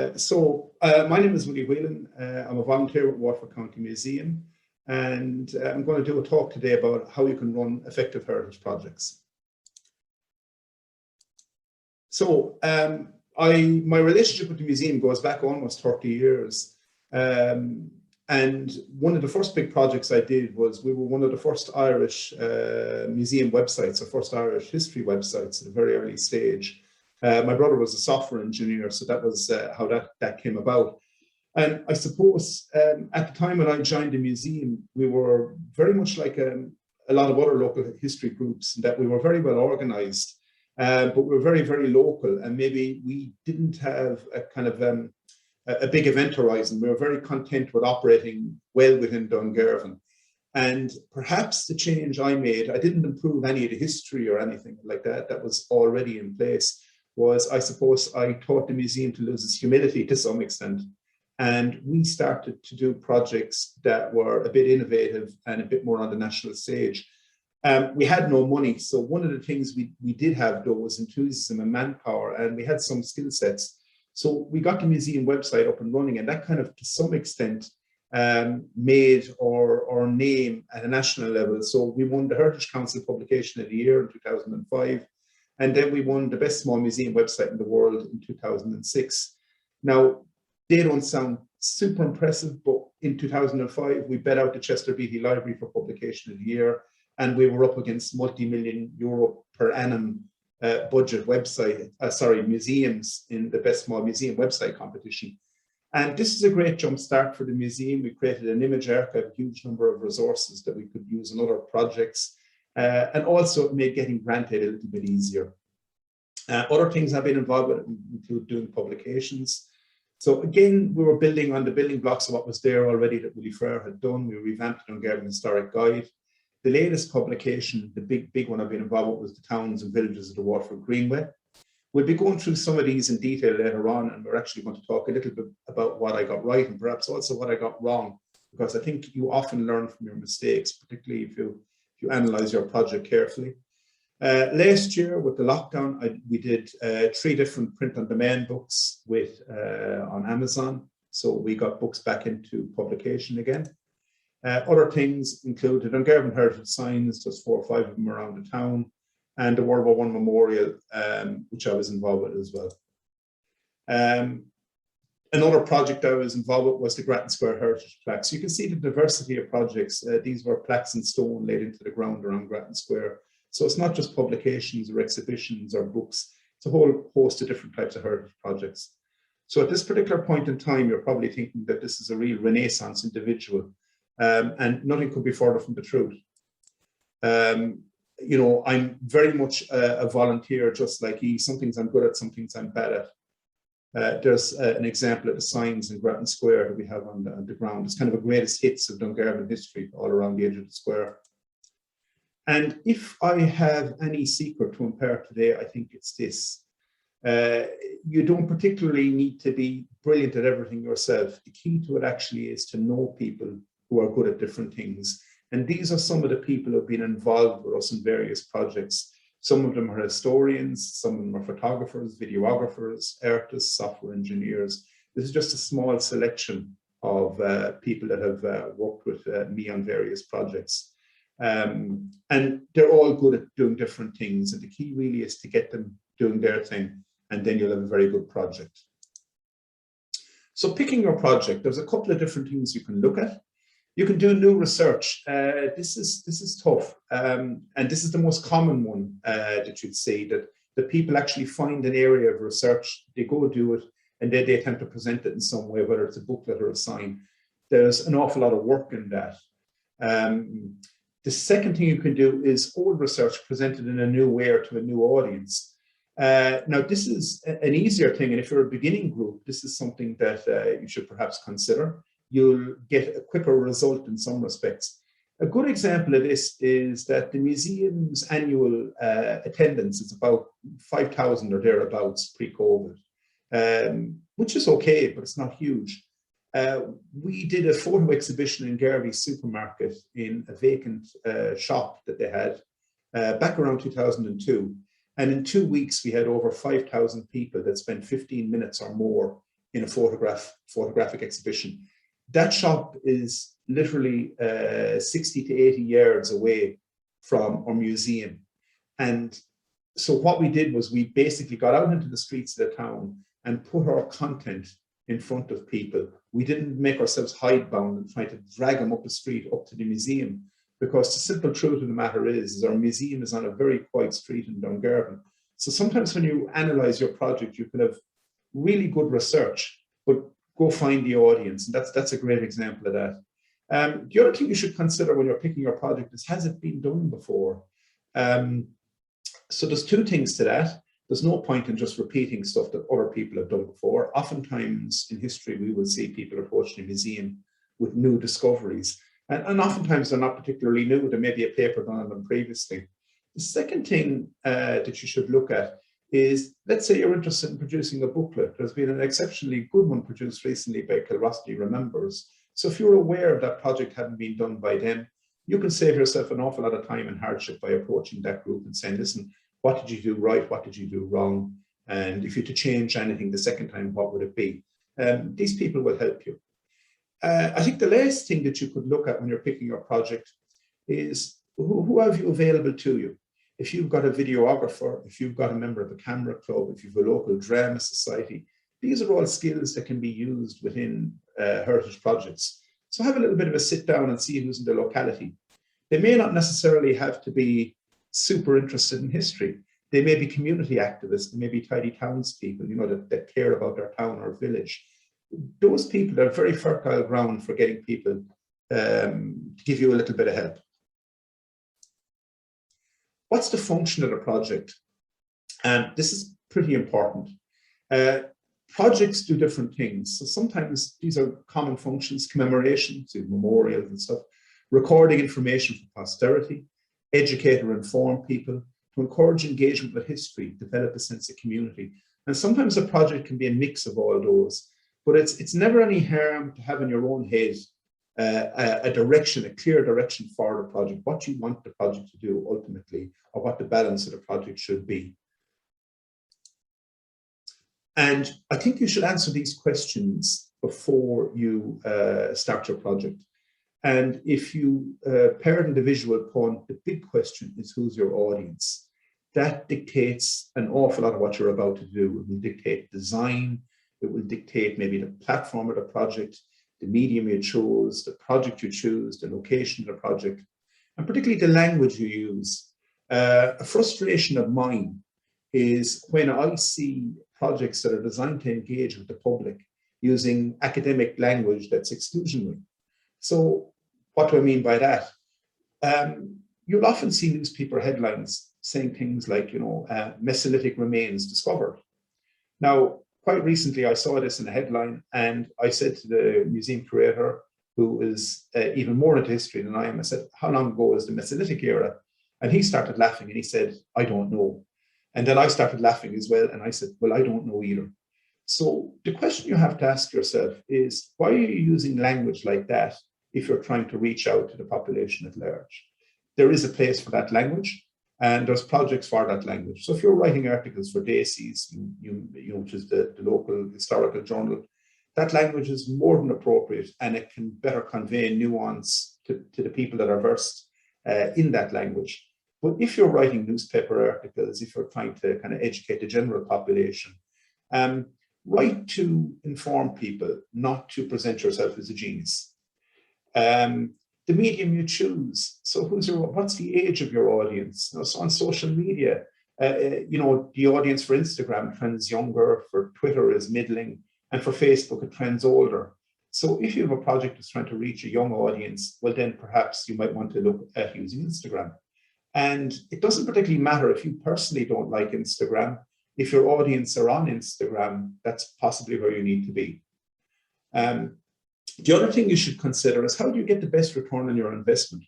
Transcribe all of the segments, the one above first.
My name is Willie Whelan. I'm a volunteer at Waterford County Museum, and I'm going to do a talk today about how you can run effective heritage projects. My relationship with the museum goes back almost 30 years. And one of the first big projects I did was we were one of the first Irish museum websites, or first Irish history websites at a very early stage. My brother was a software engineer, so that was how that came about. And I suppose at the time when I joined the museum, we were very much like a lot of other local history groups, in that we were very well organized, but we were very, very local, and maybe we didn't have a kind of a big event horizon. We were very content with operating well within Dungarvan. And perhaps the change I made, I didn't improve any of the history or anything like that, that was already in place, was I suppose I taught the museum to lose its humility to some extent. And we started to do projects that were a bit innovative and a bit more on the national stage. We had no money, so one of the things we did have though was enthusiasm and manpower, and we had some skill sets. So we got the museum website up and running, and that kind of, to some extent, made our name at a national level. So we won the Heritage Council Publication of the Year in 2005, and then we won the Best Small Museum Website in the World in 2006. Now, they don't sound super impressive, but in 2005, we bet out the Chester Beatty Library for Publication of the Year, and we were up against multi-million euro per annum budget museums in the Best Small Museum Website competition. And this is a great jump start for the museum. We created an image archive, a huge number of resources that we could use in other projects, and also it made getting granted a little bit easier. Other things I've been involved with include doing publications. So again, we were building on the building blocks of what was there already that Willie had done. We revamped the Dungarvan Historic Guide. The latest publication, the big one I've been involved with, was the Towns and Villages of the Waterford Greenway. We'll be going through some of these in detail later on, and we're actually going to talk a little bit about what I got right and perhaps also what I got wrong, because I think you often learn from your mistakes, particularly if you analyze your project carefully. Last year with the lockdown, we did 3 different print-on-demand books on Amazon. So we got books back into publication again. Other things included Dungarvan Heritage Signs, just 4 or 5 of them around the town, and the World War I Memorial, which I was involved with as well. Another project I was involved with was the Grattan Square Heritage Plaque. So you can see the diversity of projects. These were plaques in stone laid into the ground around Grattan Square. So it's not just publications or exhibitions or books, it's a whole host of different types of heritage projects. So at this particular point in time, you're probably thinking that this is a real Renaissance individual, and nothing could be further from the truth. You know, I'm very much a volunteer, just like he. Some things I'm good at, some things I'm bad at. There's an example of the signs in Grattan Square that we have on the ground. It's kind of a greatest hits of Dungarvan history all around the edge of the square. And if I have any secret to impart today, I think it's this. You don't particularly need to be brilliant at everything yourself. The key to it actually is to know people who are good at different things. And these are some of the people who have been involved with us in various projects. Some of them are historians, some of them are photographers, videographers, artists, software engineers. This is just a small selection of people that have worked with me on various projects. And they're all good at doing different things. And the key really is to get them doing their thing, and then you'll have a very good project. So picking your project, there's a couple of different things you can look at. You can do new research. This is tough. And this is the most common one that you'd see, that people actually find an area of research, they go do it, and then they attempt to present it in some way, whether it's a booklet or a sign. There's an awful lot of work in that. The second thing you can do is old research presented in a new way or to a new audience. Now, this is an easier thing, and if you're a beginning group, this is something that you should perhaps consider. You'll get a quicker result in some respects. A good example of this is that the museum's annual attendance is about 5,000 or thereabouts pre-COVID, which is okay, but it's not huge. We did a photo exhibition in Garvey's supermarket in a vacant shop that they had back around 2002. And in 2 weeks, we had over 5,000 people that spent 15 minutes or more in a photographic exhibition. That shop is literally 60 to 80 yards away from our museum. And so what we did was we basically got out into the streets of the town and put our content in front of people. We didn't make ourselves hidebound and try to drag them up the street up to the museum, because the simple truth of the matter is our museum is on a very quiet street in Dungarvan. So sometimes when you analyze your project, you can have really good research, but go find the audience. And that's a great example of that. The other thing you should consider when you're picking your project is, has it been done before? So there's two things to that. There's no point in just repeating stuff that other people have done before. Oftentimes in history, we will see people approaching a museum with new discoveries. And oftentimes they're not particularly new. There may be a paper done on them previously. The second thing that you should look at is, let's say you're interested in producing a booklet. There's been an exceptionally good one produced recently by Kilrosty Remembers. So if you're aware of that project having been done by them, you can save yourself an awful lot of time and hardship by approaching that group and saying, listen, what did you do right? What did you do wrong? And if you had to change anything the second time, what would it be? These people will help you. I think the last thing that you could look at when you're picking your project is who have you available to you? If you've got a videographer, if you've got a member of a camera club, if you've a local drama society, these are all skills that can be used within heritage projects. So have a little bit of a sit down and see who's in the locality. They may not necessarily have to be super interested in history. They may be community activists, they may be tidy townspeople, you know, that care about their town or village. Those people are very fertile ground for getting people to give you a little bit of help. What's the function of the project? And this is pretty important. Projects do different things. So sometimes these are common functions: commemorations, memorials and stuff, recording information for posterity, educate or inform people, to encourage engagement with history, develop a sense of community. And sometimes a project can be a mix of all those, but it's never any harm to have in your own head a direction, a clear direction for the project, what you want the project to do ultimately, or what the balance of the project should be. And I think you should answer these questions before you start your project. And if you parent the visual point, the big question is, who's your audience? That dictates an awful lot of what you're about to do. It will dictate design. It will dictate maybe the platform of the project, the medium you chose, the project you choose, the location of the project, and particularly the language you use. A frustration of mine is when I see projects that are designed to engage with the public using academic language that's exclusionary. So what do I mean by that? You'll often see newspaper headlines saying things like, you know, Mesolithic remains discovered. Now, quite recently, I saw this in a headline, and I said to the museum curator, who is even more into history than I am, I said, how long ago is the Mesolithic era? And he started laughing and he said, I don't know. And then I started laughing as well. And I said, well, I don't know either. So the question you have to ask yourself is, why are you using language like that if you're trying to reach out to the population at large? There is a place for that language, and there's projects for that language. So if you're writing articles for Dacey's, which is the local historical journal, that language is more than appropriate, and it can better convey nuance to the people that are versed in that language. But if you're writing newspaper articles, if you're trying to kind of educate the general population, write to inform people, not to present yourself as a genius. The medium you choose. So what's the age of your audience? So on social media, the audience for Instagram trends younger, for Twitter is middling, and for Facebook it trends older. So if you have a project that's trying to reach a young audience, well, then perhaps you might want to look at using Instagram. And it doesn't particularly matter if you personally don't like Instagram. If your audience are on Instagram, that's possibly where you need to be. The other thing you should consider is, how do you get the best return on your investment?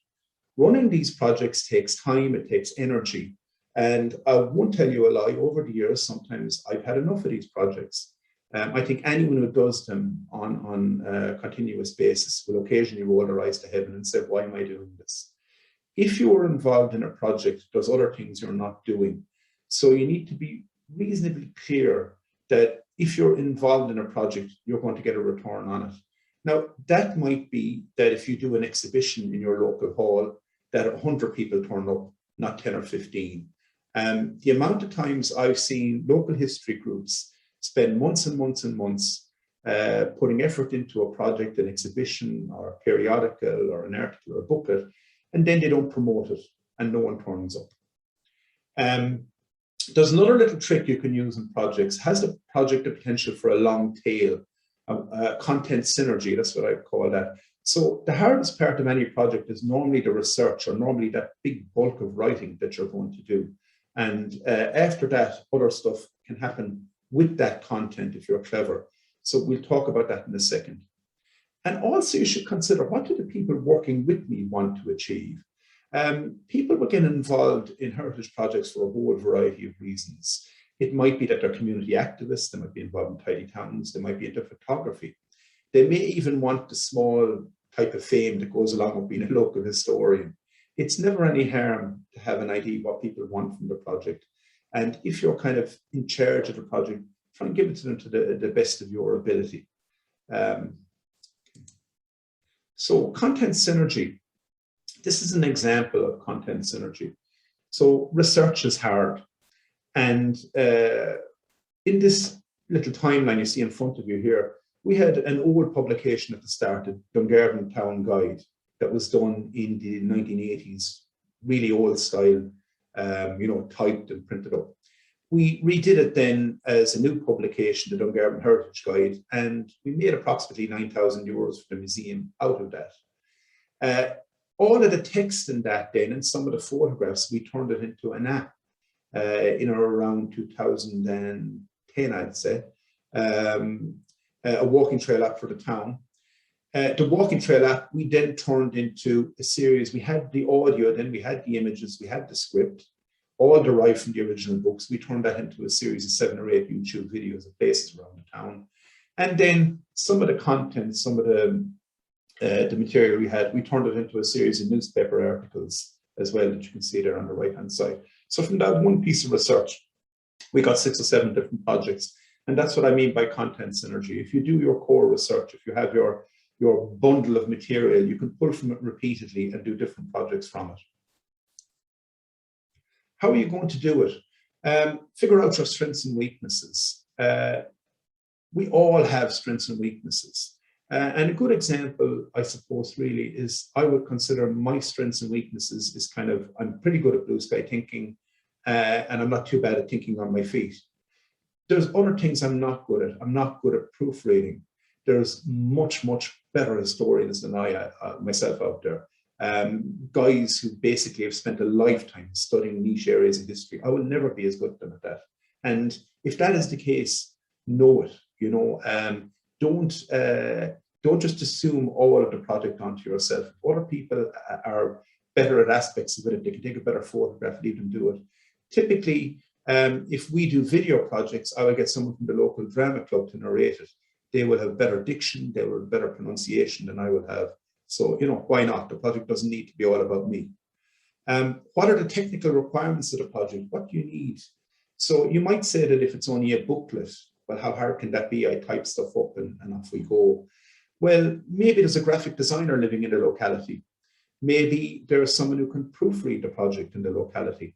Running these projects takes time, it takes energy. And I won't tell you a lie, over the years, sometimes I've had enough of these projects. I think anyone who does them on a continuous basis will occasionally roll their eyes to heaven and say, why am I doing this? If you are involved in a project, there's other things you're not doing. So you need to be reasonably clear that if you're involved in a project, you're going to get a return on it. Now, that might be that if you do an exhibition in your local hall, that 100 people turn up, not 10 or 15. The amount of times I've seen local history groups spend months and months and months putting effort into a project, an exhibition or a periodical or an article or a booklet, and then they don't promote it and no one turns up. There's another little trick you can use in projects. Has a project the potential for a long tail, content synergy? That's what I call that. So the hardest part of any project is normally the research, or normally that big bulk of writing that you're going to do. And after that, other stuff can happen with that content if you're clever. So we'll talk about that in a second. And also you should consider, what do the people working with me want to achieve? People will get involved in heritage projects for a whole variety of reasons. It might be that they're community activists, they might be involved in tidy towns, they might be into photography. They may even want the small type of fame that goes along with being a local historian. It's never any harm to have an idea what people want from the project. And if you're kind of in charge of the project, try and give it to them to the best of your ability. So content synergy. This is an example of content synergy. So research is hard. And in this little timeline you see in front of you here, we had an old publication at the start, the Dungarvan Town Guide, that was done in the 1980s, really old style, you know, typed and printed up. We redid it then as a new publication, the Dungarvan Heritage Guide, and we made approximately €9,000 for the museum out of that. All of the text in that then, and some of the photographs, we turned it into an app in or around 2010, I'd say, a walking trail app for the town. The walking trail app, we then turned into a series. We had the audio, then we had the images, we had the script, all derived from the original books. We turned that into a series of 7 or 8 YouTube videos of places around the town. And then some of the content, some of the material we had, we turned it into a series of newspaper articles as well, that you can see there on the right-hand side. So from that one piece of research, we got 6 or 7 different projects. And that's what I mean by content synergy. If you do your core research, if you have your bundle of material, you can pull from it repeatedly and do different projects from it. How are you going to do it? Figure out your strengths and weaknesses. We all have strengths and weaknesses. And a good example, I suppose, really is, I would consider my strengths and weaknesses is kind of, I'm pretty good at blue sky thinking, and I'm not too bad at thinking on my feet. There's other things I'm not good at. I'm not good at proofreading. There's much, much better historians than I myself out there. Guys who basically have spent a lifetime studying niche areas of history. I will never be as good at them at that. And if that is the case, know it. You know, don't just assume all of the project onto yourself. If other people are better at aspects of it, they can take a better photograph, leave them do it. Typically, if we do video projects, I will get someone from the local drama club to narrate it. They will have better diction, they will have better pronunciation than I will have. So, you know, why not? The project doesn't need to be all about me. What are the technical requirements of the project? What do you need? So you might say that if it's only a booklet, well, how hard can that be? I type stuff up and off we go. Well, maybe there's a graphic designer living in the locality. Maybe there's someone who can proofread the project in the locality.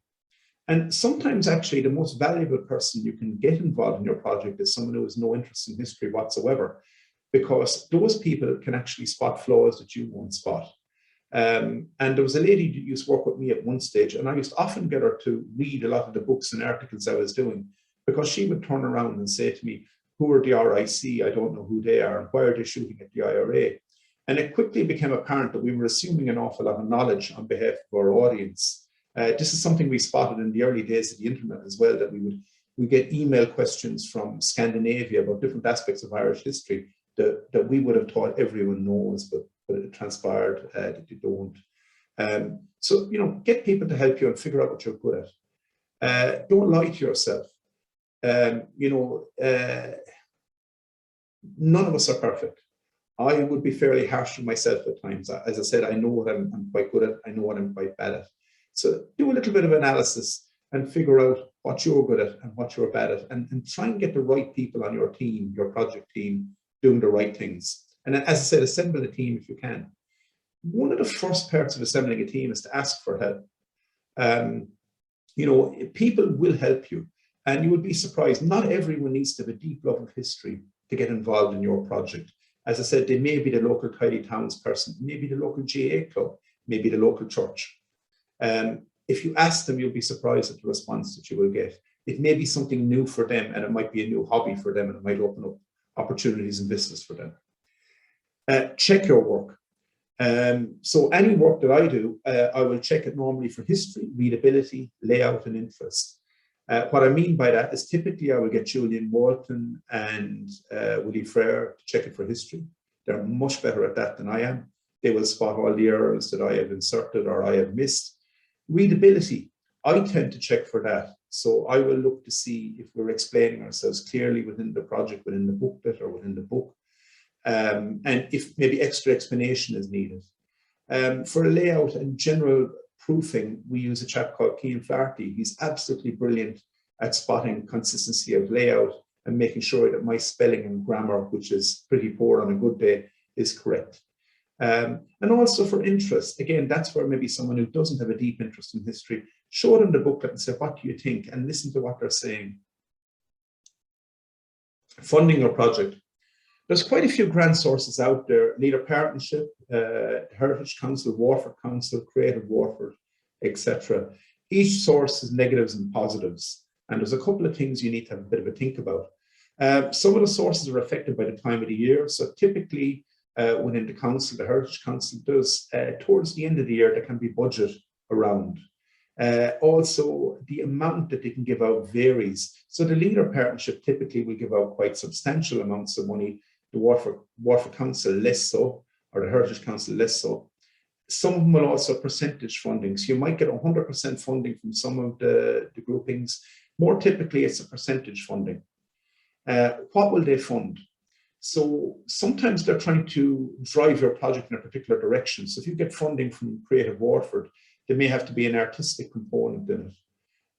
And sometimes actually the most valuable person you can get involved in your project is someone who has no interest in history whatsoever, because those people can actually spot flaws that you won't spot. And there was a lady who used to work with me at one stage, and I used to often get her to read a lot of the books and articles I was doing, because she would turn around and say to me, who are the RIC? I don't know who they are, and why are they shooting at the IRA? And it quickly became apparent that we were assuming an awful lot of knowledge on behalf of our audience. This is something we spotted in the early days of the internet as well, that we get email questions from Scandinavia about different aspects of Irish history that we would have thought everyone knows, but it transpired that they don't. So, you know, get people to help you and figure out what you're good at. Don't lie to yourself. You know, none of us are perfect. I would be fairly harsh on myself at times. As I said, I know what I'm quite good at. I know what I'm quite bad at. So do a little bit of analysis and figure out what you're good at and what you're bad at, and try and get the right people on your team, your project team, doing the right things. And then, as I said, assemble a team if you can. One of the first parts of assembling a team is to ask for help. People will help you, and you would be surprised. Not everyone needs to have a deep love of history to get involved in your project. As I said, they may be the local tidy towns person, maybe the local GA club, maybe the local church. If you ask them, you'll be surprised at the response that you will get. It may be something new for them, and it might be a new hobby for them, and it might open up opportunities and vistas for them. Check your work. So any work that I do, I will check it normally for history, readability, layout, and interest. What I mean by that is typically I will get Julian Walton and Willie Frere to check it for history. They're much better at that than I am. They will spot all the errors that I have inserted or I have missed. Readability, I tend to check for that. So I will look to see if we're explaining ourselves clearly within the project, within the booklet or within the book, and if maybe extra explanation is needed. For layout and general proofing, we use a chap called Cian Flaherty. He's absolutely brilliant at spotting consistency of layout and making sure that my spelling and grammar, which is pretty poor on a good day, is correct. And also for interest, again, that's where maybe someone who doesn't have a deep interest in history, show them the booklet and say, what do you think? And listen to what they're saying. Funding your project. There's quite a few grant sources out there: Leader Partnership, Heritage Council, Waterford Council, Creative Waterford, etc. Each source has negatives and positives, and there's a couple of things you need to have a bit of a think about. Some of the sources are affected by the time of the year, so typically within the council, the Heritage Council does, towards the end of the year, there can be budget around. Also, the amount that they can give out varies. So the Leader Partnership typically will give out quite substantial amounts of money. The Waterford Council less so, or the Heritage Council less so. Some of them will also have percentage funding. So you might get 100% funding from some of the groupings. More typically, it's a percentage funding. What will they fund? So sometimes they're trying to drive your project in a particular direction. So if you get funding from Creative Waterford, there may have to be an artistic component in it.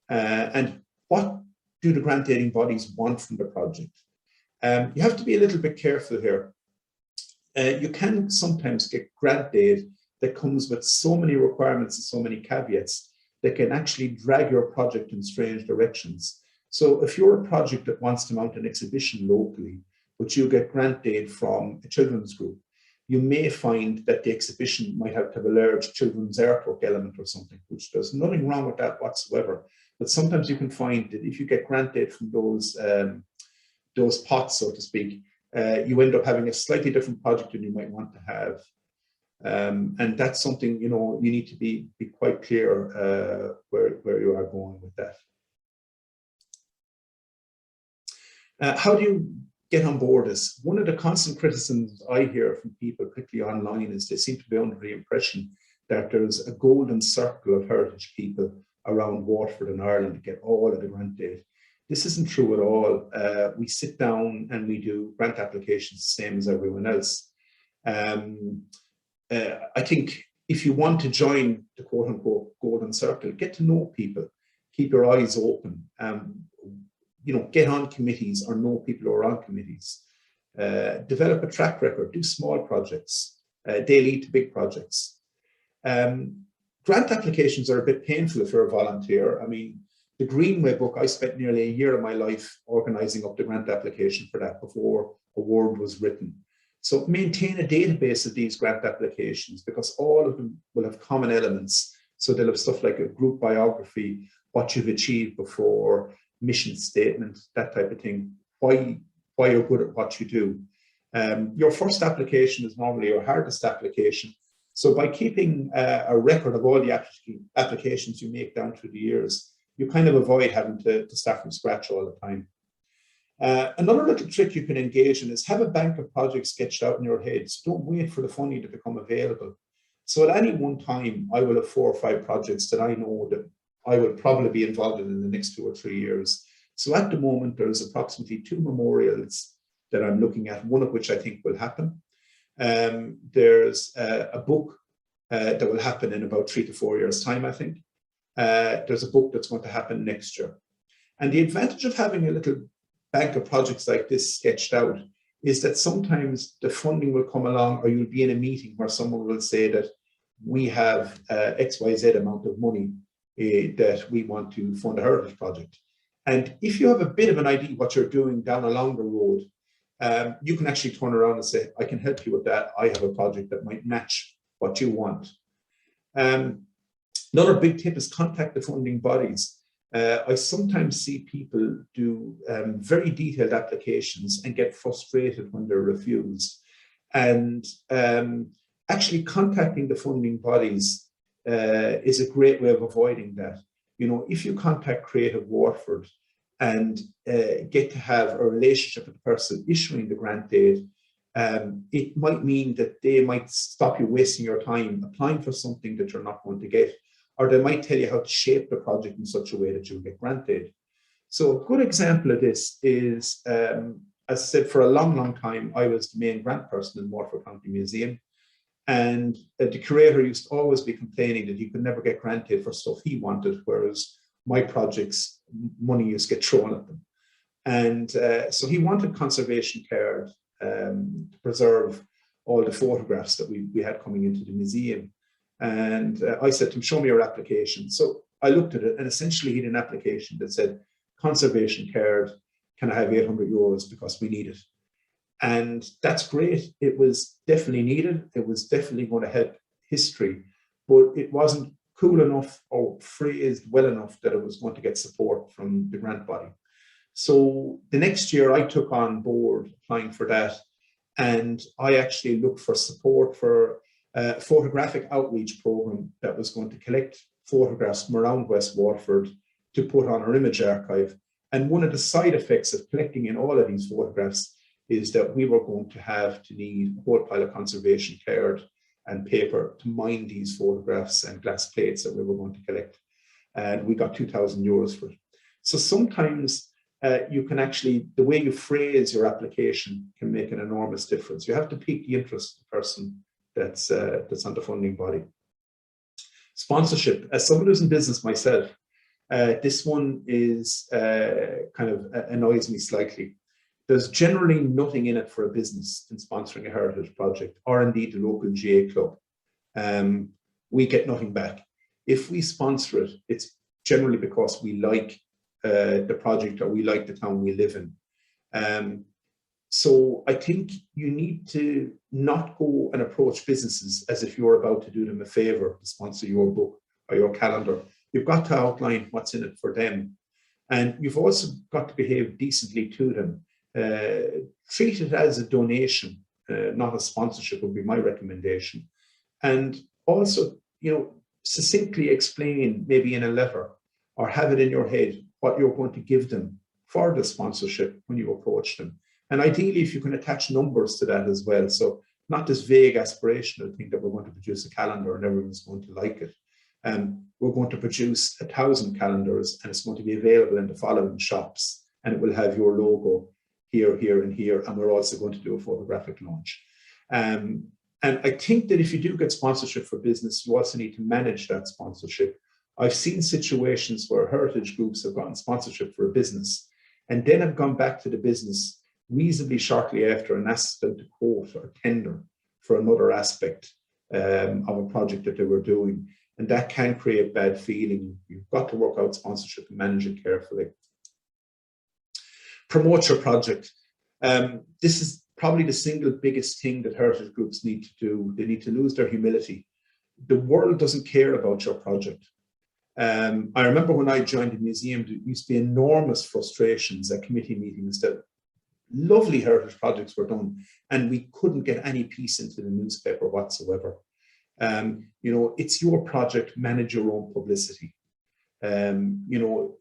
And what do the grant aiding bodies want from the project? You have to be a little bit careful here. You can sometimes get grant aid that comes with so many requirements and so many caveats that can actually drag your project in strange directions. So if you're a project that wants to mount an exhibition locally, but you get grant aid from a children's group, you may find that the exhibition might have to have a large children's artwork element or something, which there's nothing wrong with that whatsoever. But sometimes you can find that if you get grant aid from those pots, so to speak, you end up having a slightly different project than you might want to have. And that's something, you need to be quite clear where you are going with that. How do you get on board this? One of the constant criticisms I hear from people, particularly online, is they seem to be under the impression that there's a golden circle of heritage people around Waterford and Ireland to get all of the grant aid. This isn't true at all. We sit down and we do grant applications the same as everyone else. I think if you want to join the quote-unquote golden circle, get to know people, keep your eyes open. Get on committees or know people who are on committees. Develop a track record, do small projects. They lead to big projects. Grant applications are a bit painful if you're a volunteer. I mean, the Greenway book, I spent nearly a year of my life organizing up the grant application for that before a word was written. So maintain a database of these grant applications, because all of them will have common elements. So they'll have stuff like a group biography, what you've achieved before, mission statement, that type of thing, why you're good at what you do. Your first application is normally your hardest application. So by keeping a record of all the applications you make down through the years, you kind of avoid having to start from scratch all the time. Another little trick you can engage in is have a bank of projects sketched out in your head. So don't wait for the funding to become available. So at any one time, I will have 4 or 5 projects that I know that I will probably be involved in the next 2 or 3 years. So at the moment, there's approximately 2 memorials that I'm looking at, one of which I think will happen. There's a book that will happen in about 3 to 4 years' time, I think. There's a book that's going to happen next year. And the advantage of having a little bank of projects like this sketched out is that sometimes the funding will come along, or you'll be in a meeting where someone will say that we have XYZ amount of money that we want to fund a heritage project. And if you have a bit of an idea what you're doing down along the road, you can actually turn around and say, I can help you with that. I have a project that might match what you want. Another big tip is contact the funding bodies. I sometimes see people do very detailed applications and get frustrated when they're refused. And actually contacting the funding bodies is a great way of avoiding that. You know, if you contact Creative Waterford and get to have a relationship with the person issuing the grant aid, it might mean that they might stop you wasting your time applying for something that you're not going to get, or they might tell you how to shape the project in such a way that you'll get grant aid. So a good example of this is, as I said, for a long, long time, I was the main grant person in Waterford County Museum. And the curator used to always be complaining that he could never get grant aid for stuff he wanted, whereas my projects, money used to get thrown at them. And so he wanted conservation card to preserve all the photographs that we had coming into the museum. And I said to him, show me your application. So I looked at it, and essentially he had an application that said, conservation card, can I have €800 because we need it? And that's great. It was definitely needed. It was definitely going to help history, but it wasn't cool enough or phrased well enough that it was going to get support from the grant body. So the next year I took on board applying for that, and I actually looked for support for a photographic outreach program that was going to collect photographs from around West Waterford to put on our image archive. And one of the side effects of collecting in all of these photographs is that we were going to need a whole pile of conservation card and paper to mine these photographs and glass plates that we were going to collect. And we got €2,000 for it. So sometimes you can actually, the way you phrase your application can make an enormous difference. You have to pique the interest of the person that's on the funding body. Sponsorship. As someone who's in business myself, this one is kind of annoys me slightly. There's generally nothing in it for a business in sponsoring a heritage project, or indeed the local GA club. We get nothing back. If we sponsor it, it's generally because we like the project or we like the town we live in. So I think you need to not go and approach businesses as if you're about to do them a favor to sponsor your book or your calendar. You've got to outline what's in it for them. And you've also got to behave decently to them. Treat it as a donation, not a sponsorship would be my recommendation. And also, you know, succinctly explain, maybe in a letter, or have it in your head what you're going to give them for the sponsorship when you approach them. And ideally, if you can attach numbers to that as well. So not this vague aspirational thing that we're going to produce a calendar and everyone's going to like it. We're going to produce 1,000 calendars, and it's going to be available in the following shops, and it will have your logo here, here, and here. And we're also going to do a photographic launch. And I think that if you do get sponsorship for business, you also need to manage that sponsorship. I've seen situations where heritage groups have gotten sponsorship for a business and then have gone back to the business reasonably shortly after and asked them to quote or tender for another aspect of a project that they were doing. And that can create bad feeling. You've got to work out sponsorship and manage it carefully. Promote your project. This is probably the single biggest thing that heritage groups need to do. They need to lose their humility. The world doesn't care about your project. I remember when I joined the museum, there used to be enormous frustrations at committee meetings that lovely heritage projects were done and we couldn't get any piece into the newspaper whatsoever. You know, it's your project, manage your own publicity. You know,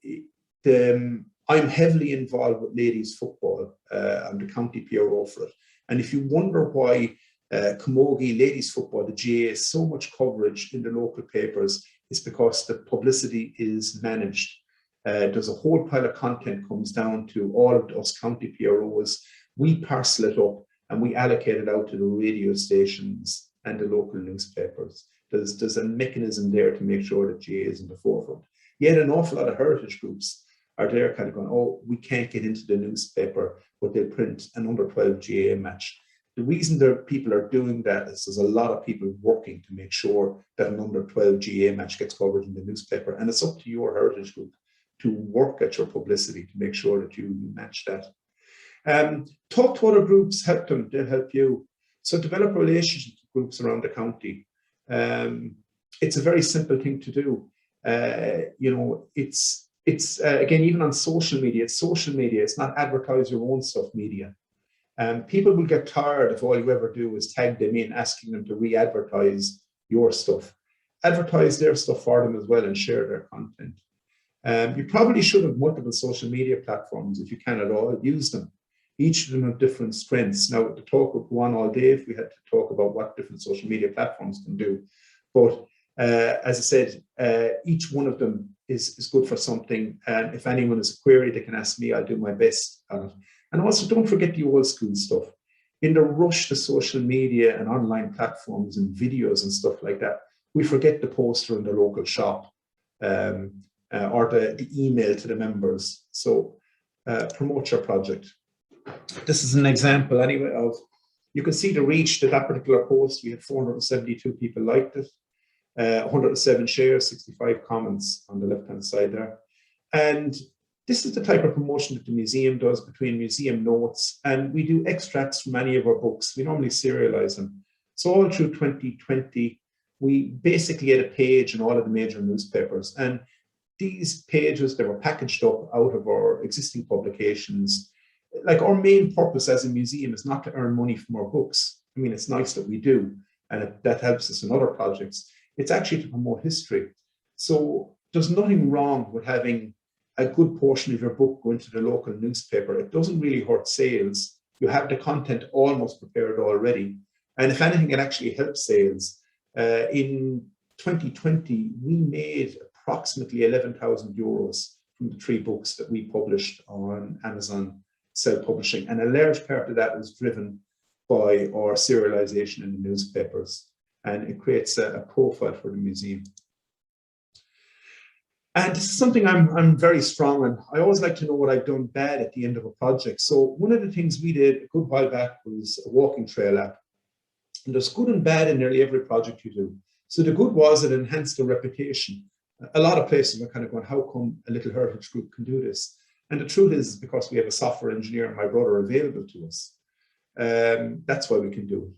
I'm heavily involved with ladies football. I'm the county PRO for it. And if you wonder why Camogie ladies football, the GA, is so much coverage in the local papers, it's because the publicity is managed. There's a whole pile of content comes down to all of us county PROs. We parcel it up and we allocate it out to the radio stations and the local newspapers. There's a mechanism there to make sure that GA is in the forefront. Yet an awful lot of heritage groups are there kind of going, oh, we can't get into the newspaper, but they'll print an under 12 GAA match. The reason that people are doing that is there's a lot of people working to make sure that an under 12 GAA match gets covered in the newspaper. And it's up to your heritage group to work at your publicity to make sure that you match that. Talk to other groups, help them, they'll help you. So develop relationships with groups around the county. It's a very simple thing to do. You know, it's again, even on social media, it's not advertise your own stuff media. People will get tired if all you ever do is tag them in, asking them to re-advertise your stuff. Advertise their stuff for them as well and share their content. You probably should have multiple social media platforms if you can at all. Use them. Each of them have different strengths. Now, the talk would go on all day if we had to talk about what different social media platforms can do. But as I said, each one of them is good for something. And if anyone has a query, they can ask me. I'll do my best on it. And also, don't forget the old school stuff. In the rush to social media and online platforms and videos and stuff like that, we forget the poster in the local shop or the email to the members. So promote your project. This is an example anyway of, you can see the reach to that particular post. We had 472 people liked it, 107 shares, 65 comments on the left-hand side there. And this is the type of promotion that the museum does between museum notes, and we do extracts from any of our books. We normally serialize them. So all through 2020, we basically had a page in all of the major newspapers, and these pages, they were packaged up out of our existing publications. Like, our main purpose as a museum is not to earn money from our books. I mean, it's nice that we do, and that helps us in other projects. It's actually to promote history. So there's nothing wrong with having a good portion of your book go into the local newspaper. It doesn't really hurt sales. You have the content almost prepared already. And if anything, it actually helps sales. In 2020, we made approximately 11,000 euros from the 3 books that we published on Amazon self-publishing. And a large part of that was driven by our serialization in the newspapers. And it creates a profile for the museum. And this is something I'm very strong on. I always like to know what I've done bad at the end of a project. So one of the things we did a good while back was a walking trail app. And there's good and bad in nearly every project you do. So the good was it enhanced the reputation. A lot of places are kind of going, how come a little heritage group can do this? And the truth is because we have a software engineer and my brother available to us. That's why we can do it.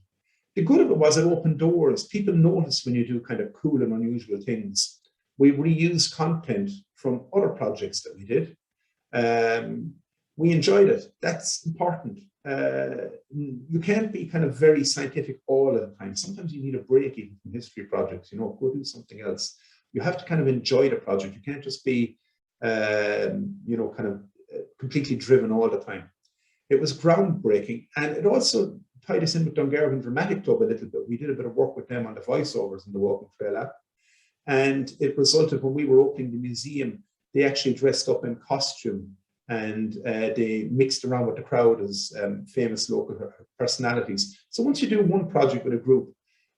The good of it was it opened doors. People notice when you do kind of cool and unusual things. We reused content from other projects that we did. We enjoyed it. That's important. You can't be kind of very scientific all of the time. Sometimes you need a break even from history projects, you know, go do something else. You have to kind of enjoy the project. You can't just be, you know, kind of completely driven all the time. It was groundbreaking. And it also tied us in with Dungarvan Dramatic Club a little bit. We did a bit of work with them on the voiceovers in the Walking Trail app. And it resulted, when we were opening the museum, they actually dressed up in costume and they mixed around with the crowd as famous local personalities. So once you do one project with a group,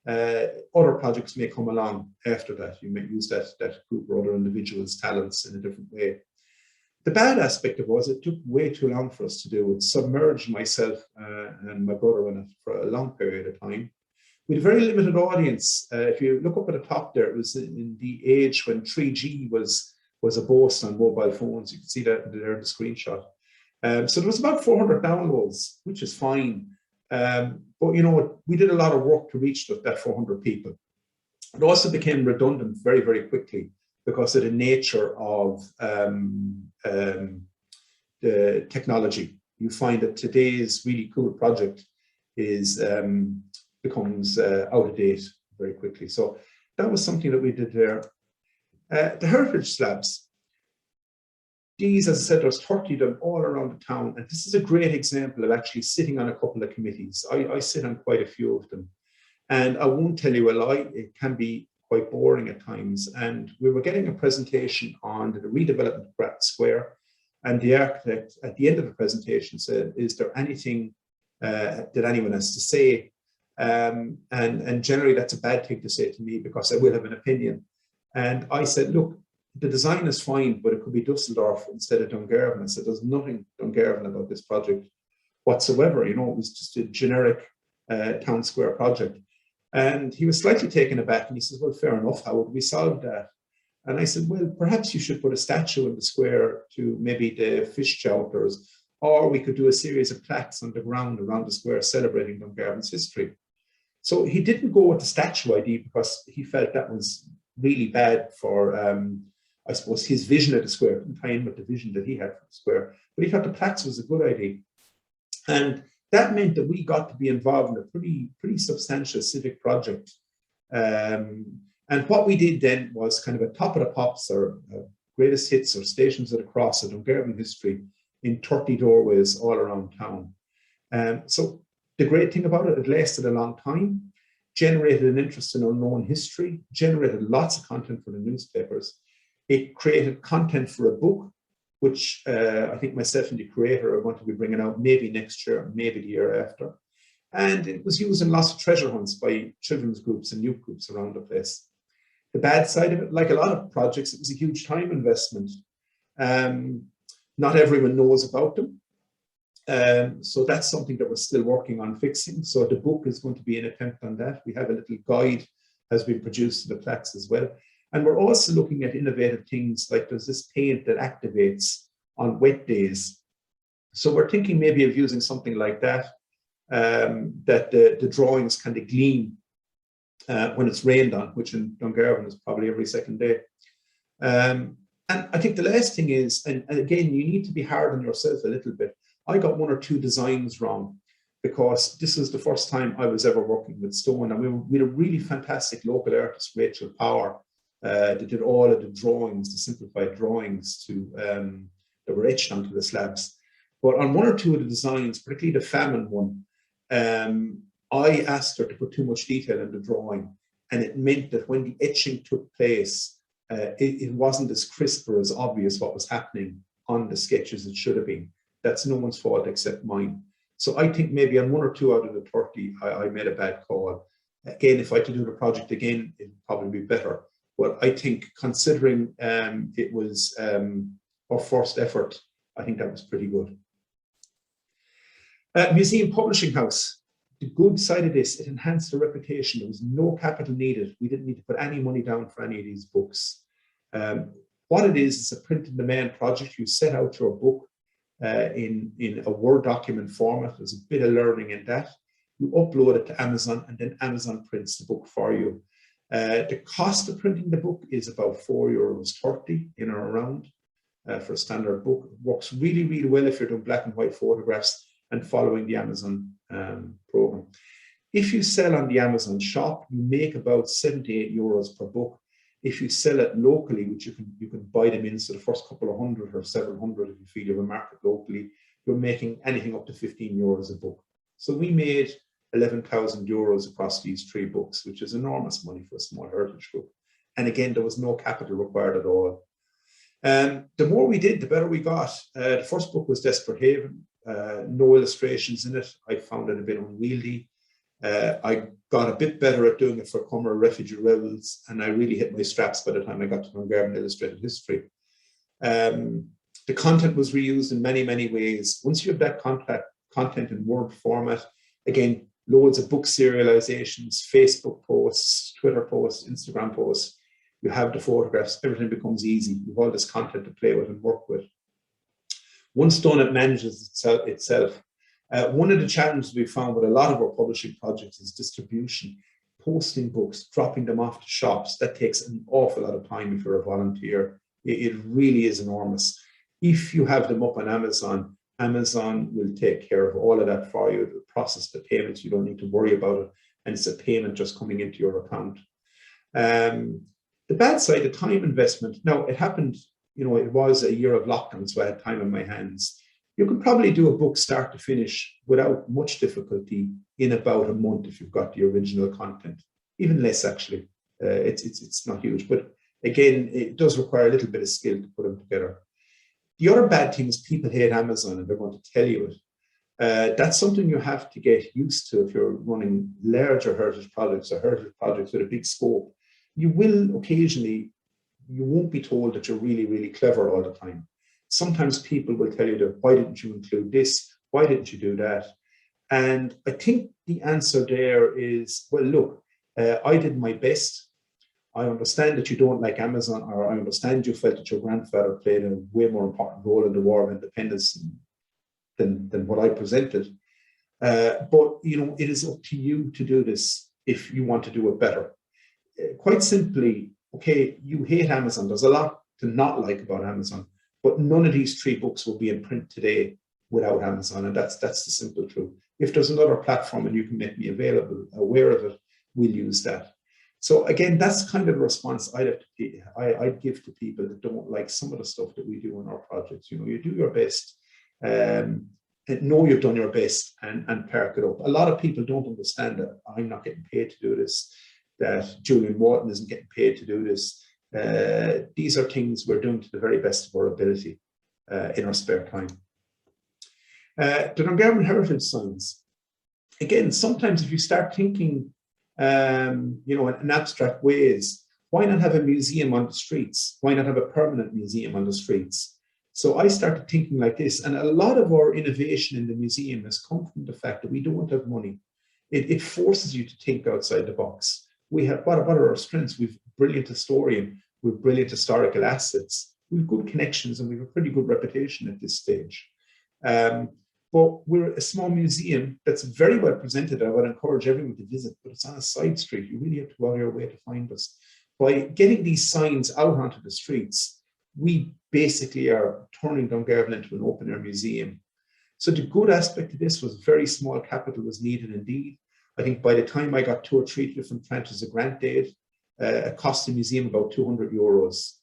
other projects may come along after that. You may use that group or other individuals' talents in a different way. The bad aspect of it was it took way too long for us to do. It submerged myself and my brother in it for a long period of time. We had a very limited audience. If you look up at the top there, it was in the age when 3G was a boast on mobile phones. You can see that there in the screenshot. So there was about 400 downloads, which is fine. But you know, we did a lot of work to reach that 400 people. It also became redundant very, very quickly because of the nature of the technology. You find that today's really cool project is becomes out of date very quickly. So that was something that we did there. The heritage slabs. These, as I said, there's 30 of them all around the town. And this is a great example of actually sitting on a couple of committees. I sit on quite a few of them. And I won't tell you a lie, it can be quite boring at times. And we were getting a presentation on the redevelopment of Grattan Square. And the architect at the end of the presentation said, is there anything that anyone has to say? And generally that's a bad thing to say to me because I will have an opinion. And I said, look, the design is fine, but it could be Dusseldorf instead of Dungarvan. I said, there's nothing Dungarvan about this project whatsoever. You know, it was just a generic town square project. And he was slightly taken aback, and he says, well, fair enough, how would we solve that? And I said, well, perhaps you should put a statue in the square to maybe the fish shelters, or we could do a series of plaques on the ground around the square celebrating Dungarvan's history. So he didn't go with the statue idea because he felt that was really bad for, I suppose, his vision of the square, couldn't tie in with the vision that he had for the square. But he thought the plaques was a good idea. And that meant that we got to be involved in a pretty substantial civic project. And what we did then was kind of a top of the pops or greatest hits or stations of the cross of Dungarvan history in 30 doorways all around town. So the great thing about it, it lasted a long time, generated an interest in unknown history, generated lots of content for the newspapers. It created content for a book, which I think myself and the creator are going to be bringing out maybe next year, maybe the year after. And it was used in lots of treasure hunts by children's groups and youth groups around the place. The bad side of it, like a lot of projects, it was a huge time investment. Not everyone knows about them. So that's something that we're still working on fixing. So the book is going to be an attempt on that. We have a little guide has been produced to the plaques as well. And we're also looking at innovative things like there's this paint that activates on wet days. So we're thinking maybe of using something like that, that the drawings kind of gleam when it's rained on, which in Dungarvan is probably every second day. And I think the last thing is, and again, you need to be hard on yourself a little bit. I got one or two designs wrong because this was the first time I was ever working with stone. And we had a really fantastic local artist, Rachel Power, that did all of the drawings, the simplified drawings that were etched onto the slabs. But on one or two of the designs, particularly the famine one, I asked her to put too much detail in the drawing, and it meant that when the etching took place, it wasn't as crisp or as obvious what was happening on the sketch as it should have been. That's no one's fault except mine. So I think maybe on one or two out of the 30, I made a bad call. Again, if I had to do the project again, it'd probably be better. But I think considering it was our first effort, I think that was pretty good. Museum Publishing House. The good side of this, it enhanced the reputation. There was no capital needed. We didn't need to put any money down for any of these books. What it is a print-on-demand project. You set out your book in a Word document format. There's a bit of learning in that. You upload it to Amazon, and then Amazon prints the book for you. The cost of printing the book is about €4.30 in or around for a standard book. It works really, really well if you're doing black and white photographs and following the Amazon program. If you sell on the Amazon shop, you make about €78 per book. If you sell it locally, which you can buy them in, so the first couple of hundred or several hundred, if you feel you have a market locally, you're making anything up to €15 a book. So we made €11,000 across these 3 books, which is enormous money for a small heritage group. And again, there was no capital required at all. The more we did, the better we got. The first book was Desperate Haven. No illustrations in it. I found it a bit unwieldy. I got a bit better at doing it for Cummer Refugee Rebels, and I really hit my straps by the time I got to Dungarvan Illustrated History. The content was reused in many, many ways. Once you have that content in Word format, again, loads of book serializations, Facebook posts, Twitter posts, Instagram posts. You have the photographs, everything becomes easy. You have all this content to play with and work with. Once done, it manages itself. One of the challenges we found with a lot of our publishing projects is distribution, posting books, dropping them off to shops. That takes an awful lot of time if you're a volunteer. It really is enormous. If you have them up on Amazon, Amazon will take care of all of that for you. It will process the payments. You don't need to worry about it. And it's a payment just coming into your account. The bad side, the time investment. Now, it happened, you know, it was a year of lockdown, so I had time on my hands. You could probably do a book start to finish without much difficulty in about a month if you've got the original content. Even less, actually. It's not huge. But again, it does require a little bit of skill to put them together. The other bad thing is people hate Amazon and they're going to tell you it. That's something you have to get used to if you're running larger heritage projects or heritage projects with a big scope. You will occasionally you won't be told that you're really, really clever all the time. Sometimes people will tell you that, why didn't you include this? Why didn't you do that? And I think the answer there is, well, look, I did my best. I understand that you don't like Amazon, or I understand you felt that your grandfather played a way more important role in the War of Independence than what I presented. But, you know, it is up to you to do this if you want to do it better. Quite simply, okay, you hate Amazon. There's a lot to not like about Amazon, but none of these 3 books will be in print today without Amazon, and that's the simple truth. If there's another platform and you can make me aware of it, we'll use that. So again, that's kind of the response I'd give to people that don't like some of the stuff that we do in our projects. You know, you do your best, and know you've done your best, and park it up. A lot of people don't understand that I'm not getting paid to do this, that Julian Wharton isn't getting paid to do this. These are things we're doing to the very best of our ability in our spare time. The Dungarvan heritage signs. Again, sometimes if you start thinking, you know, in abstract ways, why not have a museum on the streets? Why not have a permanent museum on the streets? So I started thinking like this, and a lot of our innovation in the museum has come from the fact that we don't have money. It forces you to think outside the box. We have, what are our strengths? We've a brilliant historian, we've brilliant historical assets, we've good connections, and we've a pretty good reputation at this stage. But we're a small museum that's very well presented. I would encourage everyone to visit, but it's on a side street. You really have to go out of your way to find us. By getting these signs out onto the streets, we basically are turning Dungarvan into an open-air museum. So the good aspect of this was very small capital was needed indeed. I think by the time I got 2 or 3 different tranches of grant aid, it cost the museum about €200.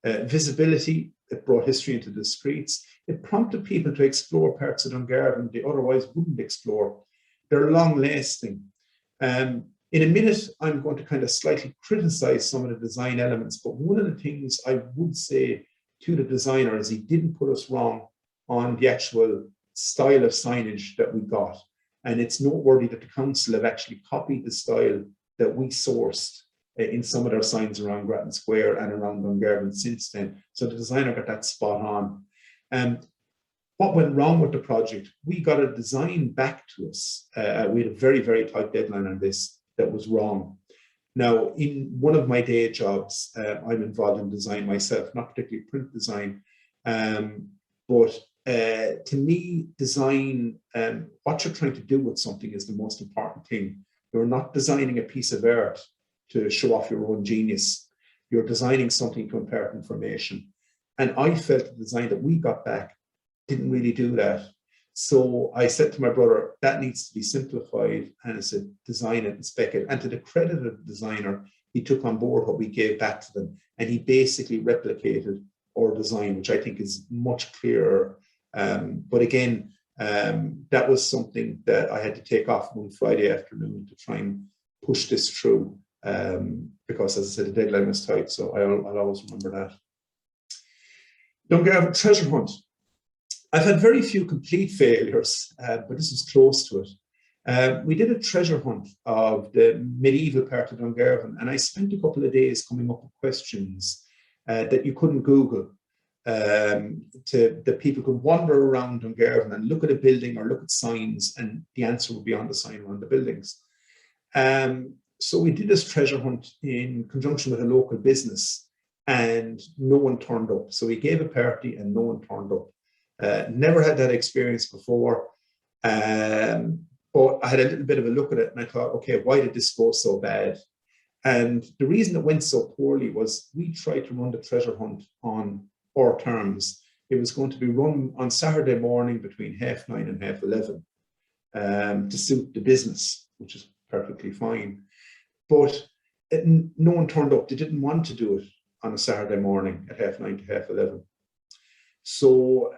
Visibility, it brought history into the streets. It prompted people to explore parts of Dungarvan they otherwise wouldn't explore. They're long lasting. In a minute, I'm going to kind of slightly criticize some of the design elements, but one of the things I would say to the designer is he didn't put us wrong on the actual style of signage that we got. And it's noteworthy that the council have actually copied the style that we sourced in some of their signs around Grattan Square and around Dungarvan since then. So the designer got that spot on. What went wrong with the project? We got a design back to us. We had a very, very tight deadline on this that was wrong. Now, in one of my day jobs, I'm involved in design myself, not particularly print design, but to me, design, what you're trying to do with something is the most important thing. You're not designing a piece of art to show off your own genius. You're designing something to impart information. And I felt the design that we got back didn't really do that. So I said to my brother, that needs to be simplified. And I said, design it and spec it. And to the credit of the designer, he took on board what we gave back to them. And he basically replicated our design, which I think is much clearer. But again, that was something that I had to take off one Friday afternoon to try and push this through. Because as I said, the deadline was tight. So I'll always remember that. Dungarvan treasure hunt. I've had very few complete failures, but this is close to it. We did a treasure hunt of the medieval part of Dungarvan, and I spent a couple of days coming up with questions that you couldn't Google, that people could wander around Dungarvan and look at a building or look at signs, and the answer would be on the sign around the buildings. So we did this treasure hunt in conjunction with a local business, and no one turned up. So we gave a party and no one turned up. Never had that experience before, but I had a little bit of a look at it and I thought, okay, why did this go so bad? And the reason it went so poorly was we tried to run the treasure hunt on our terms. It was going to be run on Saturday morning between 9:30 and 11:30 to suit the business, which is perfectly fine. But no one turned up. They didn't want to do it on a Saturday morning at 9:30 to 11:30. So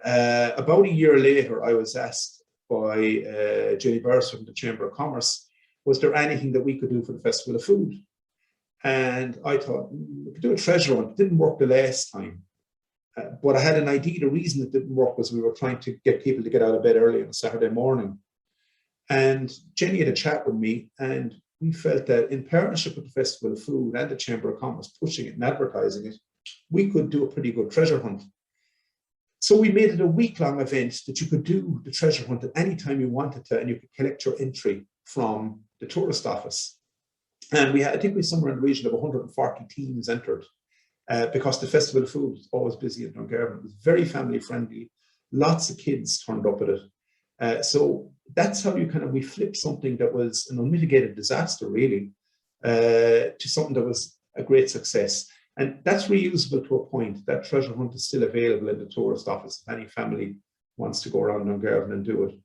about a year later, I was asked by Jenny Burris from the Chamber of Commerce, was there anything that we could do for the Festival of Food? And I thought, we could do a treasure hunt. It didn't work the last time. But I had an idea. The reason it didn't work was we were trying to get people to get out of bed early on a Saturday morning. And Jenny had a chat with me, and we felt that in partnership with the Festival of Food and the Chamber of Commerce pushing it and advertising it, we could do a pretty good treasure hunt. So we made it a week-long event that you could do the treasure hunt at any time you wanted to, and you could collect your entry from the tourist office. And we had, I think we somewhere in the region of 140 teams entered, because the Festival of Food was always busy in Dungarvan. It was very family friendly. Lots of kids turned up at it. So that's how we flipped something that was an unmitigated disaster, really, to something that was a great success. And that's reusable to a point. That treasure hunt is still available in the tourist office if any family wants to go around Dungarvan and do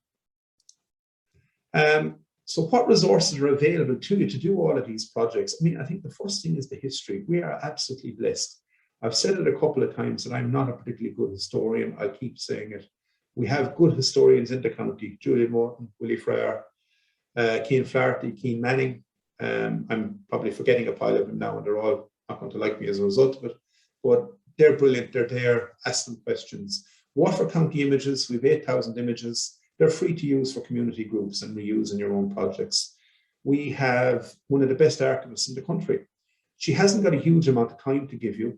it. So what resources are available to you to do all of these projects? I mean, I think the first thing is the history. We are absolutely blessed. I've said it a couple of times that I'm not a particularly good historian. I'll keep saying it. We have good historians in the county: Julia Morton, Willie Frere, Cian Flaherty, Cian Manning. I'm probably forgetting a pile of them now, and they're all not going to like me as a result of it, but they're brilliant. They're there. Ask them questions. Waterford County Images, we have 8,000 images. They're free to use for community groups and reuse in your own projects. We have one of the best archivists in the country. She hasn't got a huge amount of time to give you,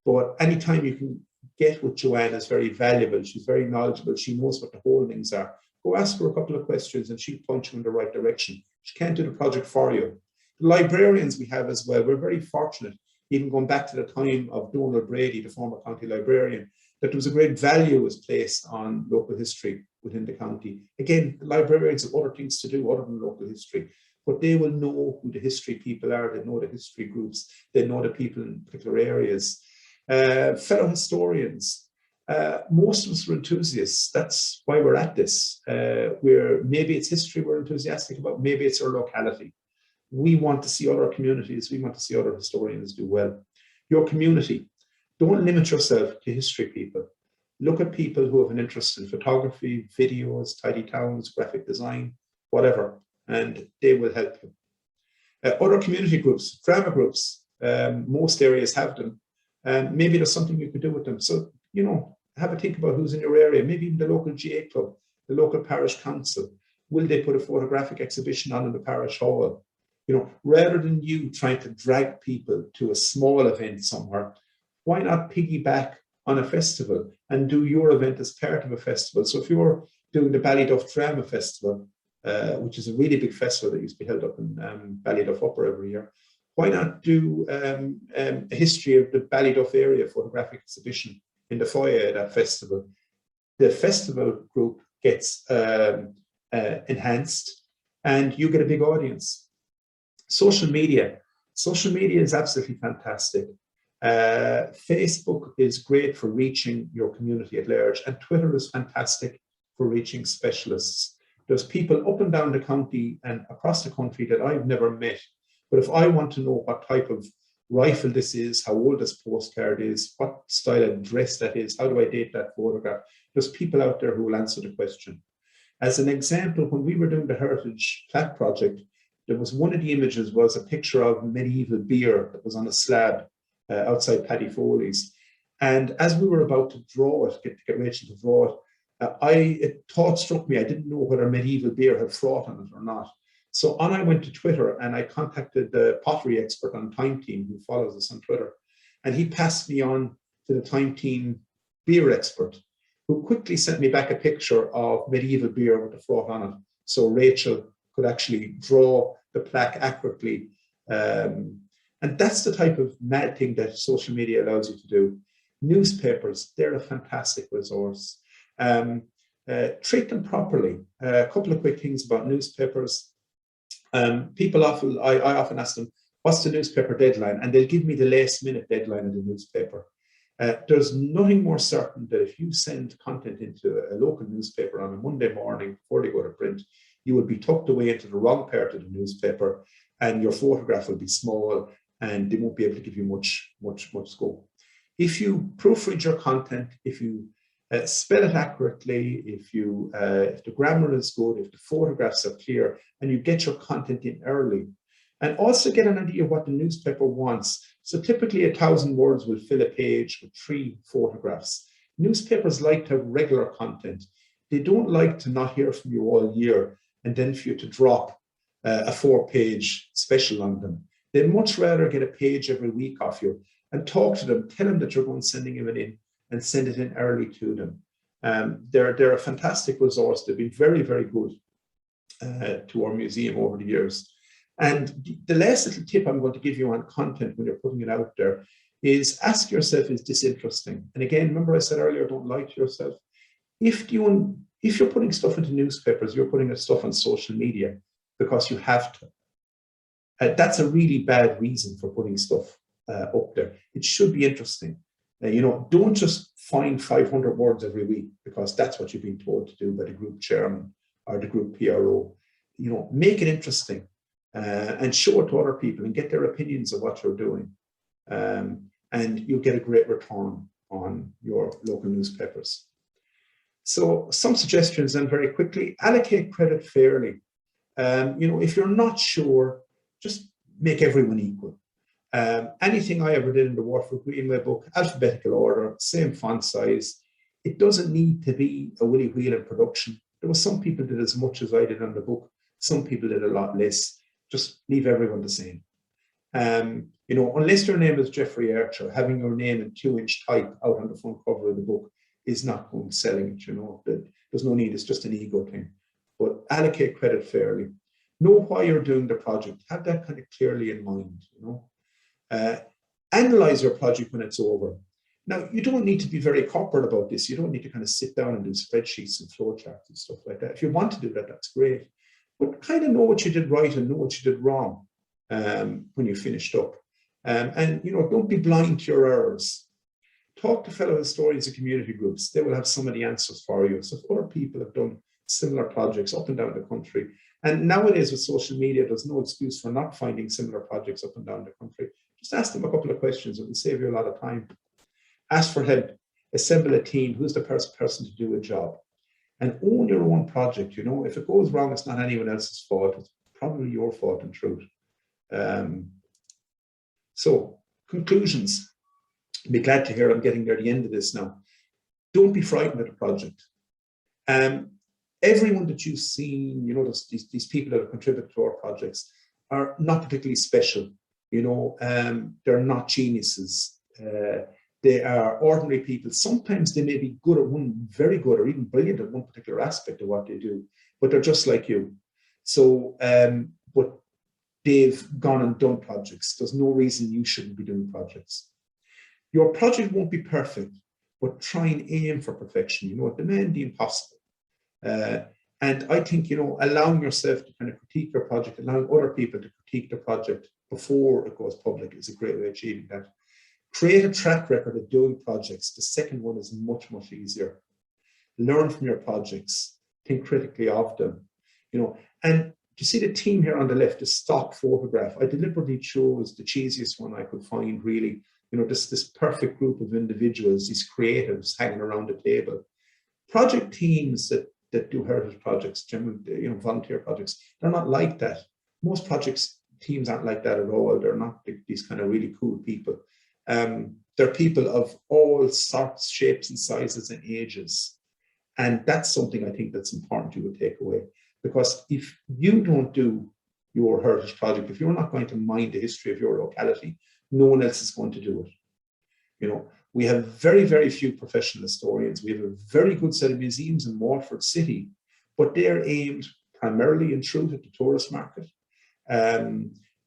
but any time you can get with Joanne is very valuable. She's very knowledgeable. She knows what the holdings are. Go ask her a couple of questions and she'll point you in the right direction. She can't do the project for you. The librarians we have as well, we're very fortunate, even going back to the time of Donald Brady, the former county librarian, that there was a great value was placed on local history within the county. Again, the librarians have other things to do other than local history, but they will know who the history people are. They know the history groups. They know the people in particular areas. Fellow historians, most of us are enthusiasts. That's why we're at this. Maybe it's history we're enthusiastic about, maybe it's our locality. We want to see other communities, we want to see other historians do well. Your community, don't limit yourself to history people. Look at people who have an interest in photography, videos, tidy towns, graphic design, whatever, and they will help you. Other community groups, drama groups, most areas have them. Maybe there's something you could do with them. So, have a think about who's in your area, maybe even the local GA club, the local parish council. Will they put a photographic exhibition on in the parish hall? Rather than you trying to drag people to a small event somewhere, why not piggyback on a festival and do your event as part of a festival? So if you're doing the Ballyduff Drama Festival, which is a really big festival that used to be held up in Ballyduff Upper every year, why not do a history of the Ballyduff area photographic exhibition in the foyer at that festival? The festival group gets enhanced and you get a big audience. Social media is absolutely fantastic. Facebook is great for reaching your community at large, and Twitter is fantastic for reaching specialists. There's people up and down the county and across the country that I've never met, but if I want to know what type of rifle this is, how old this postcard is, what style of dress that is, how do I date that photograph, there's people out there who will answer the question. As an example, when we were doing the Heritage Plaque project, there was one of the images was a picture of medieval beer that was on a slab outside Paddy Foley's. And as we were about to draw it, get Rachel to draw it, a thought struck me. I didn't know whether medieval beer had froth on it or not. So on I went to Twitter and I contacted the pottery expert on Time Team who follows us on Twitter. And he passed me on to the Time Team beer expert, who quickly sent me back a picture of medieval beer with the froth on it. So Rachel could actually draw the plaque accurately. And that's the type of mad thing that social media allows you to do. Newspapers, they're a fantastic resource. Treat them properly. A couple of quick things about newspapers. People often, I often ask them, what's the newspaper deadline? And they'll give me the last minute deadline of the newspaper. There's nothing more certain that if you send content into a local newspaper on a Monday morning before they go to print, you will be tucked away into the wrong part of the newspaper and your photograph will be small and they won't be able to give you much scope. If you proofread your content, if you spell it accurately, if the grammar is good, if the photographs are clear, and you get your content in early, and also get an idea of what the newspaper wants. So typically 1,000 words will fill a page with 3 photographs. Newspapers like to have regular content. They don't like to not hear from you all year and then for you to drop a 4-page special on them. They'd much rather get a page every week off you and talk to them, tell them that you're going sending it in and send it in early to them. They're a fantastic resource. They've been very, very good to our museum over the years. And the last little tip I'm going to give you on content when you're putting it out there is ask yourself, is this interesting? And again, remember I said earlier, don't lie to yourself. If you're putting stuff into newspapers, you're putting stuff on social media because you have to. That's a really bad reason for putting stuff up there. It should be interesting. Don't just find 500 words every week because that's what you've been told to do by the group chairman or the group PRO. Make it interesting and show it to other people and get their opinions of what you're doing. And you'll get a great return on your local newspapers. So some suggestions then very quickly: allocate credit fairly. If you're not sure, just make everyone equal. Anything I ever did in the Waterford Greenway book, alphabetical order, same font size. It doesn't need to be a Willie Whelan production. There were some people did as much as I did on the book. Some people did a lot less. Just leave everyone the same. Unless your name is Jeffrey Archer, having your name in 2-inch type out on the front cover of the book is not going to selling it. There's no need. It's just an ego thing. But allocate credit fairly. Know why you're doing the project. Have that kind of clearly in mind. Analyze your project when it's over. Now, you don't need to be very corporate about this. You don't need to kind of sit down and do spreadsheets and flowcharts and stuff like that. If you want to do that, that's great. But kind of know what you did right and know what you did wrong when you finished up. Don't be blind to your errors. Talk to fellow historians and community groups. They will have some of the answers for you. So if other people have done similar projects up and down the country, and nowadays with social media, there's no excuse for not finding similar projects up and down the country. Just ask them a couple of questions. It will save you a lot of time. Ask for help. Assemble a team. Who's the person to do a job? And own your own project. If it goes wrong, it's not anyone else's fault. It's probably your fault in truth. So, conclusions. I'll be glad to hear I'm getting near the end of this now. Don't be frightened of the project. Everyone that you've seen, these people that have contributed to our projects are not particularly special. They're not geniuses. They are ordinary people. Sometimes they may be good at one, very good or even brilliant at one particular aspect of what they do, but they're just like you. So, but they've gone and done projects. There's no reason you shouldn't be doing projects. Your project won't be perfect, but try and aim for perfection. Demand the impossible. And I think, allowing yourself to kind of critique your project, allowing other people to critique the project before it goes public is a great way of achieving that. Create a track record of doing projects. The second one is much, much easier. Learn from your projects. Think critically of them. And you see the team here on the left, the stock photograph. I deliberately chose the cheesiest one I could find, really. This perfect group of individuals, these creatives hanging around the table. Project teams that do heritage projects, generally, volunteer projects, they're not like that. Most projects teams aren't like that at all. They're not these kind of really cool people. They're people of all sorts, shapes and sizes and ages. And that's something I think that's important you would take away. Because if you don't do your heritage project, if you're not going to mind the history of your locality, no one else is going to do it. We have very, very few professional historians. We have a very good set of museums in Waterford City, but they're aimed primarily in truth at the tourist market.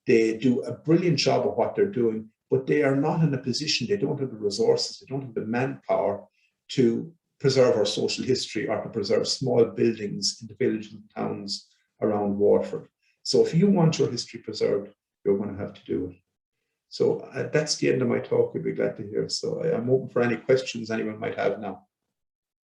They do a brilliant job of what they're doing, but they are not in a position, they don't have the resources, they don't have the manpower to preserve our social history or to preserve small buildings in the villages and towns around Waterford. So if you want your history preserved, you're going to have to do it. So that's the end of my talk. We'd be glad to hear. So I'm open for any questions anyone might have now.